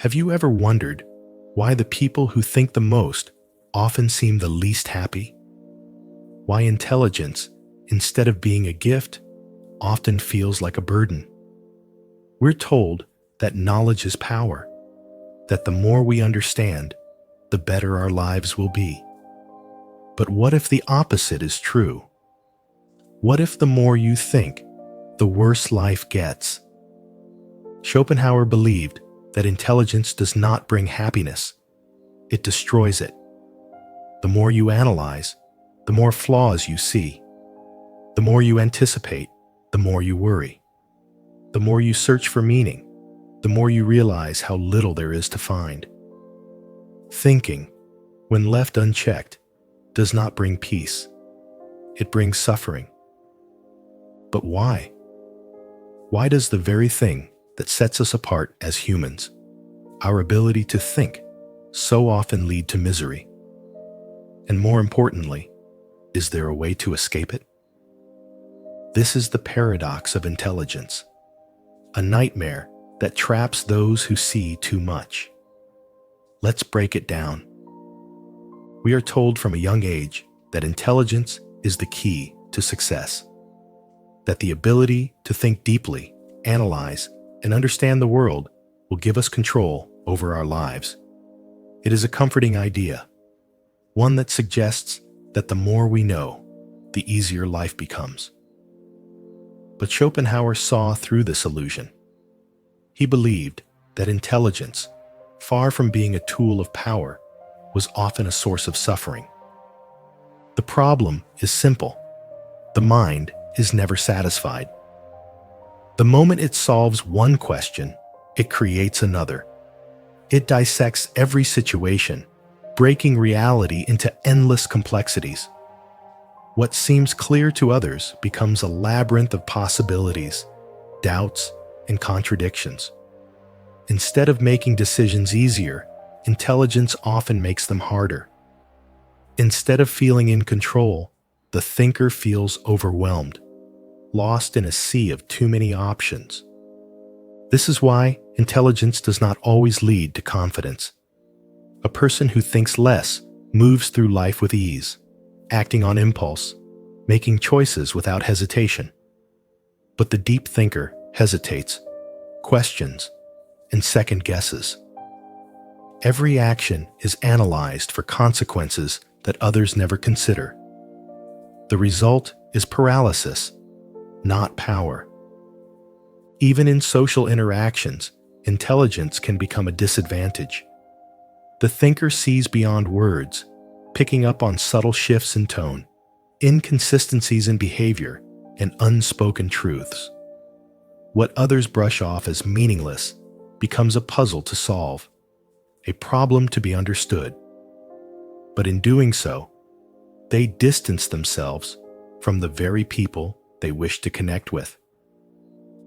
Have you ever wondered why the people who think the most often seem the least happy? Why intelligence, instead of being a gift, often feels like a burden? We're told that knowledge is power, that the more we understand, the better our lives will be. But what if the opposite is true? What if the more you think, the worse life gets? Schopenhauer believed that intelligence does not bring happiness. It destroys it. The more you analyze, the more flaws you see. The more you anticipate, the more you worry. The more you search for meaning, the more you realize how little there is to find. Thinking, when left unchecked, does not bring peace. It brings suffering. But why? Why does the very thing that sets us apart as humans, our ability to think, so often lead to misery? And more importantly, is there a way to escape it? This is the paradox of intelligence, a nightmare that traps those who see too much. Let's break it down. We are told from a young age that intelligence is the key to success, that the ability to think deeply, analyze, and understand the world will give us control over our lives. It is a comforting idea, one that suggests that the more we know, the easier life becomes. But Schopenhauer saw through this illusion. He believed that intelligence, far from being a tool of power, was often a source of suffering. The problem is simple. The mind is never satisfied. The moment it solves one question, it creates another. It dissects every situation, breaking reality into endless complexities. What seems clear to others becomes a labyrinth of possibilities, doubts, and contradictions. Instead of making decisions easier, intelligence often makes them harder. Instead of feeling in control, the thinker feels overwhelmed, lost in a sea of too many options. This is why intelligence does not always lead to confidence. A person who thinks less moves through life with ease, acting on impulse, making choices without hesitation. But the deep thinker hesitates, questions, and second guesses. Every action is analyzed for consequences that others never consider. The result is paralysis, not power. Even in social interactions, intelligence can become a disadvantage. The thinker sees beyond words, picking up on subtle shifts in tone, inconsistencies in behavior, and unspoken truths. What others brush off as meaningless becomes a puzzle to solve, a problem to be understood. But in doing so, they distance themselves from the very people they wish to connect with.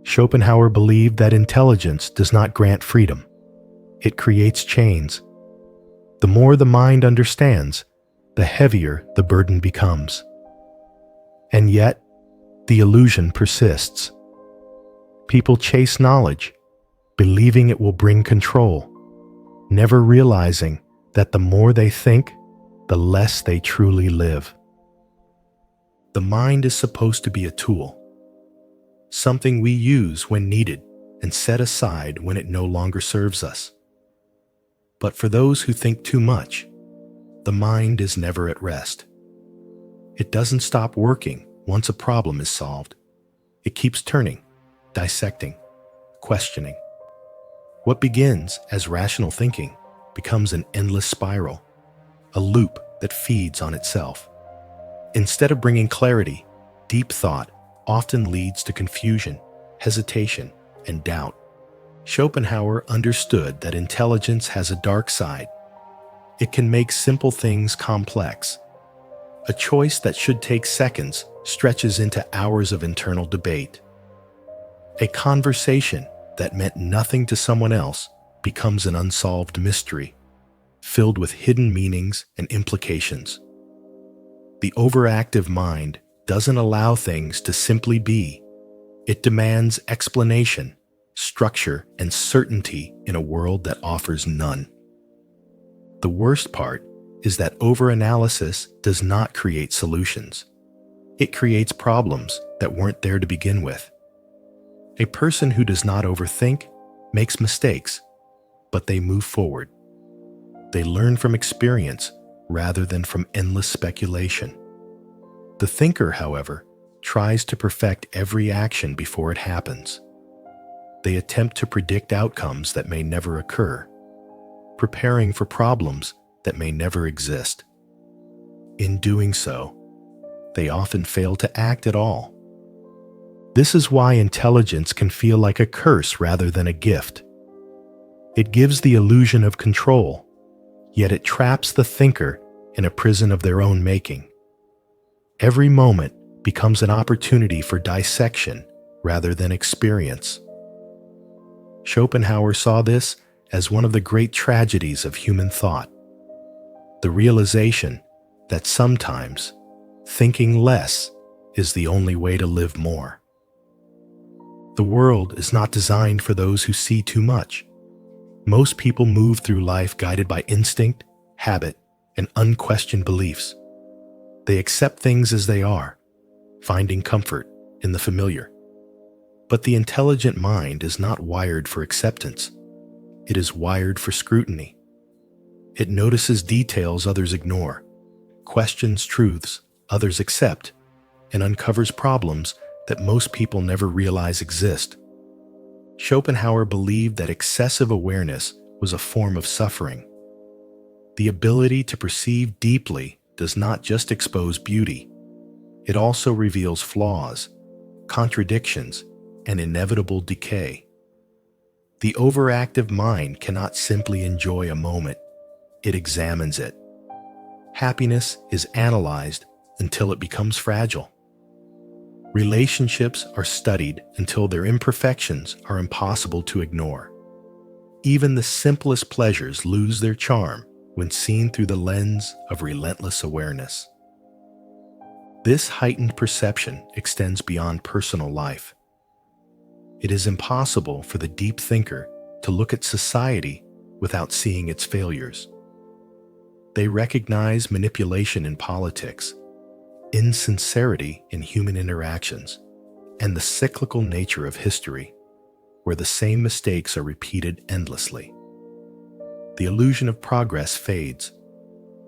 Schopenhauer believed that intelligence does not grant freedom. It creates chains. The more the mind understands, the heavier the burden becomes. And yet, the illusion persists. People chase knowledge, believing it will bring control, never realizing that the more they think, the less they truly live. The mind is supposed to be a tool, something we use when needed and set aside when it no longer serves us. But for those who think too much, the mind is never at rest. It doesn't stop working once a problem is solved. It keeps turning, dissecting, questioning. What begins as rational thinking becomes an endless spiral, a loop that feeds on itself. Instead of bringing clarity, deep thought often leads to confusion, hesitation, and doubt. Schopenhauer understood that intelligence has a dark side. It can make simple things complex. A choice that should take seconds stretches into hours of internal debate. A conversation that meant nothing to someone else becomes an unsolved mystery, filled with hidden meanings and implications. The overactive mind doesn't allow things to simply be. It demands explanation, structure, and certainty in a world that offers none. The worst part is that overanalysis does not create solutions. It creates problems that weren't there to begin with. A person who does not overthink makes mistakes, but they move forward. They learn from experience rather than from endless speculation. The thinker, however, tries to perfect every action before it happens. They attempt to predict outcomes that may never occur, preparing for problems that may never exist. In doing so, they often fail to act at all. This is why intelligence can feel like a curse rather than a gift. It gives the illusion of control, yet it traps the thinker in a prison of their own making. Every moment becomes an opportunity for dissection rather than experience. Schopenhauer saw this as one of the great tragedies of human thought, the realization that sometimes thinking less is the only way to live more. The world is not designed for those who see too much. Most people move through life guided by instinct, habit, and unquestioned beliefs. They accept things as they are, finding comfort in the familiar. But the intelligent mind is not wired for acceptance. It is wired for scrutiny. It notices details others ignore, questions truths others accept, and uncovers problems that most people never realize exist. Schopenhauer believed that excessive awareness was a form of suffering. The ability to perceive deeply does not just expose beauty. It also reveals flaws, contradictions, and inevitable decay. The overactive mind cannot simply enjoy a moment. It examines it. Happiness is analyzed until it becomes fragile. Relationships are studied until their imperfections are impossible to ignore. Even the simplest pleasures lose their charm when seen through the lens of relentless awareness. This heightened perception extends beyond personal life. It is impossible for the deep thinker to look at society without seeing its failures. They recognize manipulation in politics, insincerity in human interactions, and the cyclical nature of history, where the same mistakes are repeated endlessly. The illusion of progress fades,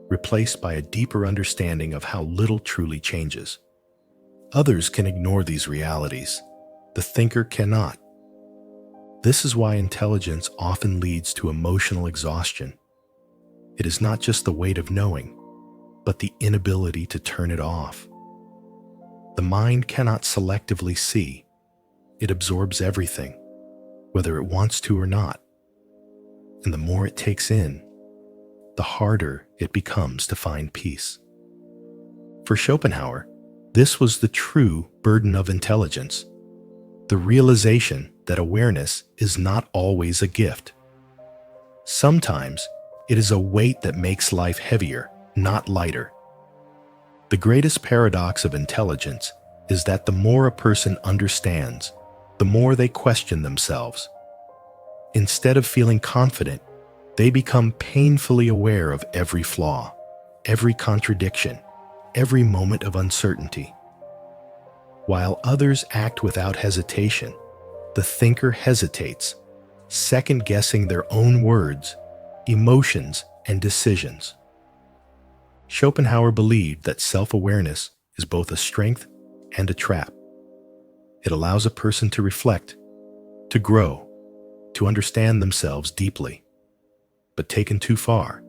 replaced by a deeper understanding of how little truly changes. Others can ignore these realities. The thinker cannot. This is why intelligence often leads to emotional exhaustion. It is not just the weight of knowing, but the inability to turn it off. The mind cannot selectively see. It absorbs everything, whether it wants to or not. And the more it takes in, the harder it becomes to find peace. For Schopenhauer, this was the true burden of intelligence, the realization that awareness is not always a gift. Sometimes it is a weight that makes life heavier, not lighter. The greatest paradox of intelligence is that the more a person understands, the more they question themselves. Instead of feeling confident, they become painfully aware of every flaw, every contradiction, every moment of uncertainty. While others act without hesitation, the thinker hesitates, second-guessing their own words, emotions, and decisions. Schopenhauer believed that self-awareness is both a strength and a trap. It allows a person to reflect, to grow, to understand themselves deeply. But taken too far,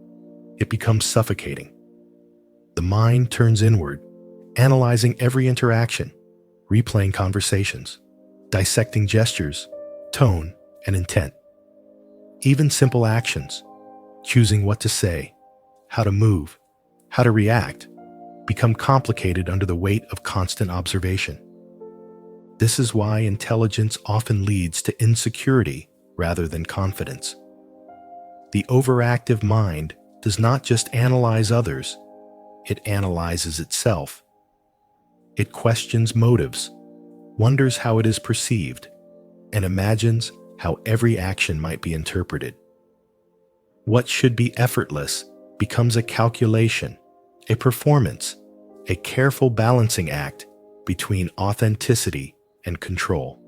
it becomes suffocating. The mind turns inward, analyzing every interaction, replaying conversations, dissecting gestures, tone, and intent. Even simple actions, choosing what to say, how to move, how to react, become complicated under the weight of constant observation. This is why intelligence often leads to insecurity rather than confidence. The overactive mind does not just analyze others, it analyzes itself. It questions motives, wonders how it is perceived, and imagines how every action might be interpreted. What should be effortless becomes a calculation, a performance, a careful balancing act between authenticity and control.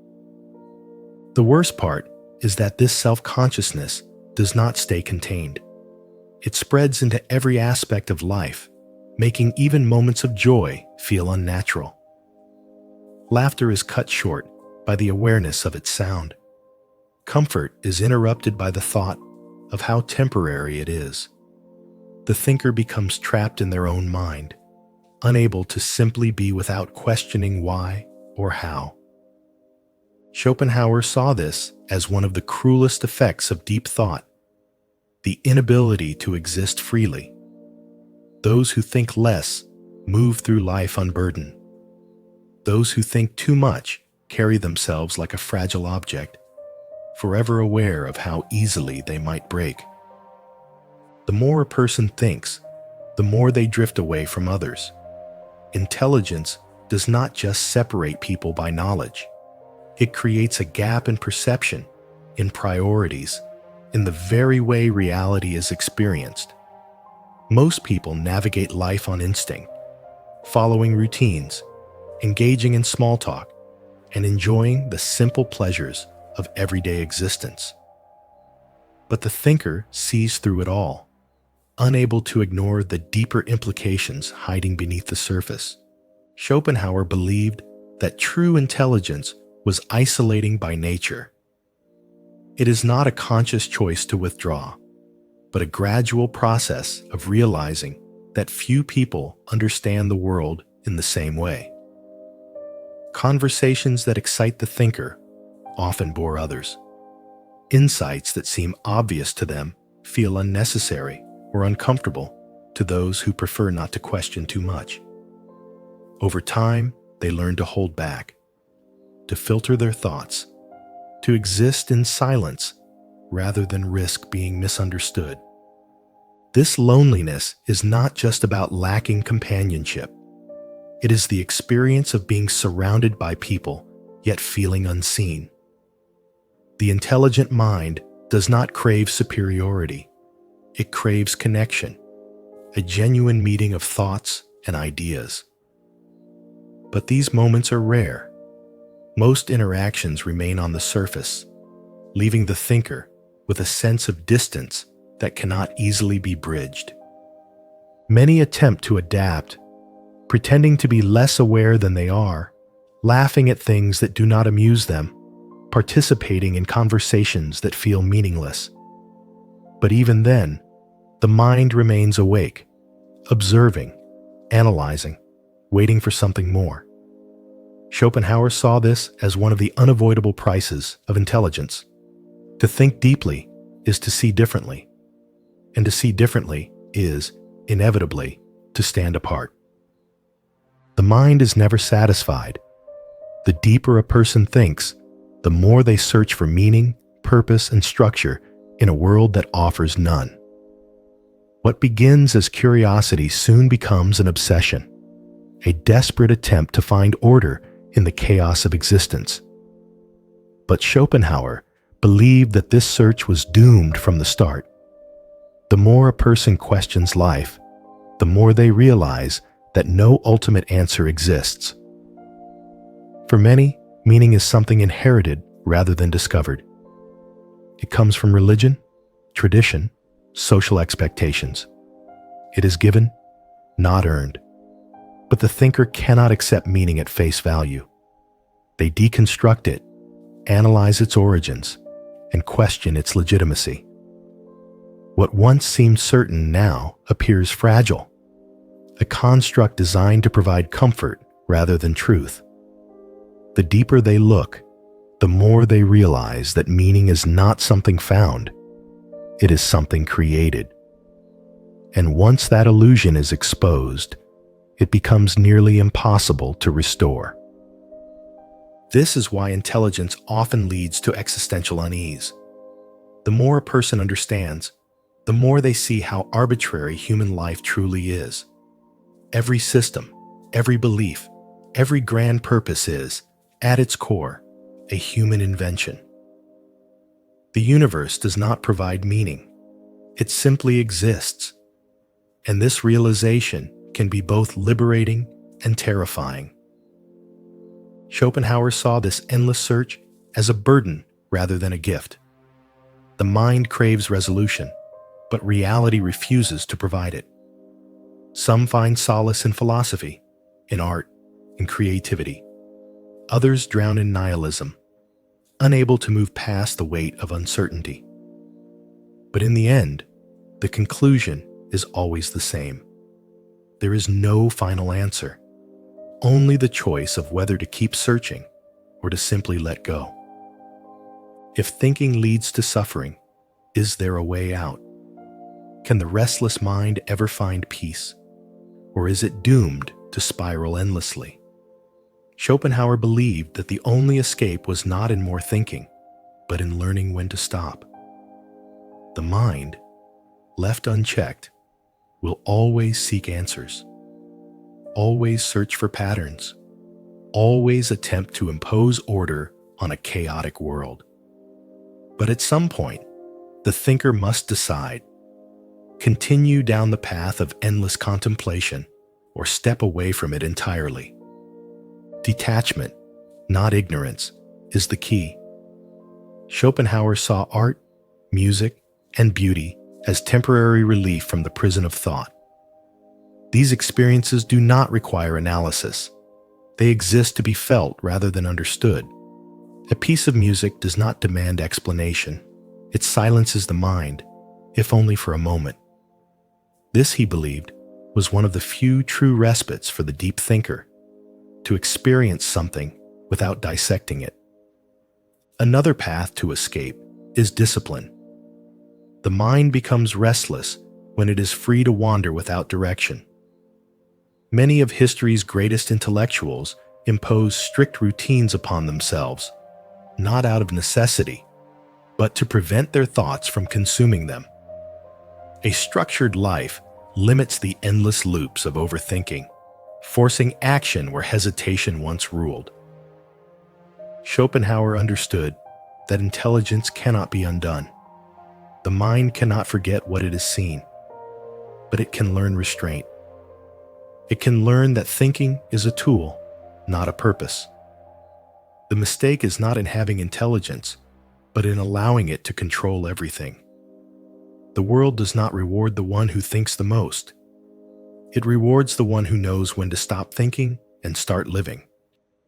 The worst part is that this self-consciousness does not stay contained. It spreads into every aspect of life, making even moments of joy feel unnatural. Laughter is cut short by the awareness of its sound. Comfort is interrupted by the thought of how temporary it is. The thinker becomes trapped in their own mind, unable to simply be without questioning why or how. Schopenhauer saw this as one of the cruelest effects of deep thought, the inability to exist freely. Those who think less move through life unburdened. Those who think too much carry themselves like a fragile object, forever aware of how easily they might break. The more a person thinks, the more they drift away from others. Intelligence does not just separate people by knowledge. It creates a gap in perception, in priorities, in the very way reality is experienced. Most people navigate life on instinct, following routines, engaging in small talk, and enjoying the simple pleasures of everyday existence. But the thinker sees through it all, unable to ignore the deeper implications hiding beneath the surface. Schopenhauer believed that true intelligence was isolating by nature. It is not a conscious choice to withdraw, but a gradual process of realizing that few people understand the world in the same way. Conversations that excite the thinker often bore others. Insights that seem obvious to them feel unnecessary or uncomfortable to those who prefer not to question too much. Over time, they learn to hold back, to filter their thoughts, to exist in silence rather than risk being misunderstood. This loneliness is not just about lacking companionship. It is the experience of being surrounded by people, yet feeling unseen. The intelligent mind does not crave superiority. It craves connection, a genuine meeting of thoughts and ideas. But these moments are rare. Most interactions remain on the surface, leaving the thinker with a sense of distance that cannot easily be bridged. Many attempt to adapt, pretending to be less aware than they are, laughing at things that do not amuse them, participating in conversations that feel meaningless. But even then, the mind remains awake, observing, analyzing, waiting for something more. Schopenhauer saw this as one of the unavoidable prices of intelligence. To think deeply is to see differently, and to see differently is, inevitably, to stand apart. The mind is never satisfied. The deeper a person thinks, the more they search for meaning, purpose, and structure in a world that offers none. What begins as curiosity soon becomes an obsession, a desperate attempt to find order in the chaos of existence. But Schopenhauer believed that this search was doomed from the start. The more a person questions life, the more they realize that no ultimate answer exists. For many, meaning is something inherited rather than discovered. It comes from religion, tradition, social expectations. It is given, not earned. But the thinker cannot accept meaning at face value. They deconstruct it, analyze its origins, and question its legitimacy. What once seemed certain now appears fragile, a construct designed to provide comfort rather than truth. The deeper they look, the more they realize that meaning is not something found, it is something created. And once that illusion is exposed, it becomes nearly impossible to restore. This is why intelligence often leads to existential unease. The more a person understands, the more they see how arbitrary human life truly is. Every system, every belief, every grand purpose is, at its core, a human invention. The universe does not provide meaning. It simply exists. And this realization can be both liberating and terrifying. Schopenhauer saw this endless search as a burden rather than a gift. The mind craves resolution, but reality refuses to provide it. Some find solace in philosophy, in art, in creativity. Others drown in nihilism, unable to move past the weight of uncertainty. But in the end, the conclusion is always the same. There is no final answer, only the choice of whether to keep searching or to simply let go. If thinking leads to suffering, is there a way out? Can the restless mind ever find peace? Or is it doomed to spiral endlessly? Schopenhauer believed that the only escape was not in more thinking, but in learning when to stop. The mind, left unchecked, will always seek answers, always search for patterns, always attempt to impose order on a chaotic world. But at some point, the thinker must decide: continue down the path of endless contemplation or step away from it entirely. Detachment, not ignorance, is the key. Schopenhauer saw art, music, and beauty as temporary relief from the prison of thought. These experiences do not require analysis. They exist to be felt rather than understood. A piece of music does not demand explanation. It silences the mind, if only for a moment. This, he believed, was one of the few true respites for the deep thinker, to experience something without dissecting it. Another path to escape is discipline. The mind becomes restless when it is free to wander without direction. Many of history's greatest intellectuals impose strict routines upon themselves, not out of necessity, but to prevent their thoughts from consuming them. A structured life limits the endless loops of overthinking, forcing action where hesitation once ruled. Schopenhauer understood that intelligence cannot be undone. The mind cannot forget what it has seen, but it can learn restraint. It can learn that thinking is a tool, not a purpose. The mistake is not in having intelligence, but in allowing it to control everything. The world does not reward the one who thinks the most. It rewards the one who knows when to stop thinking and start living.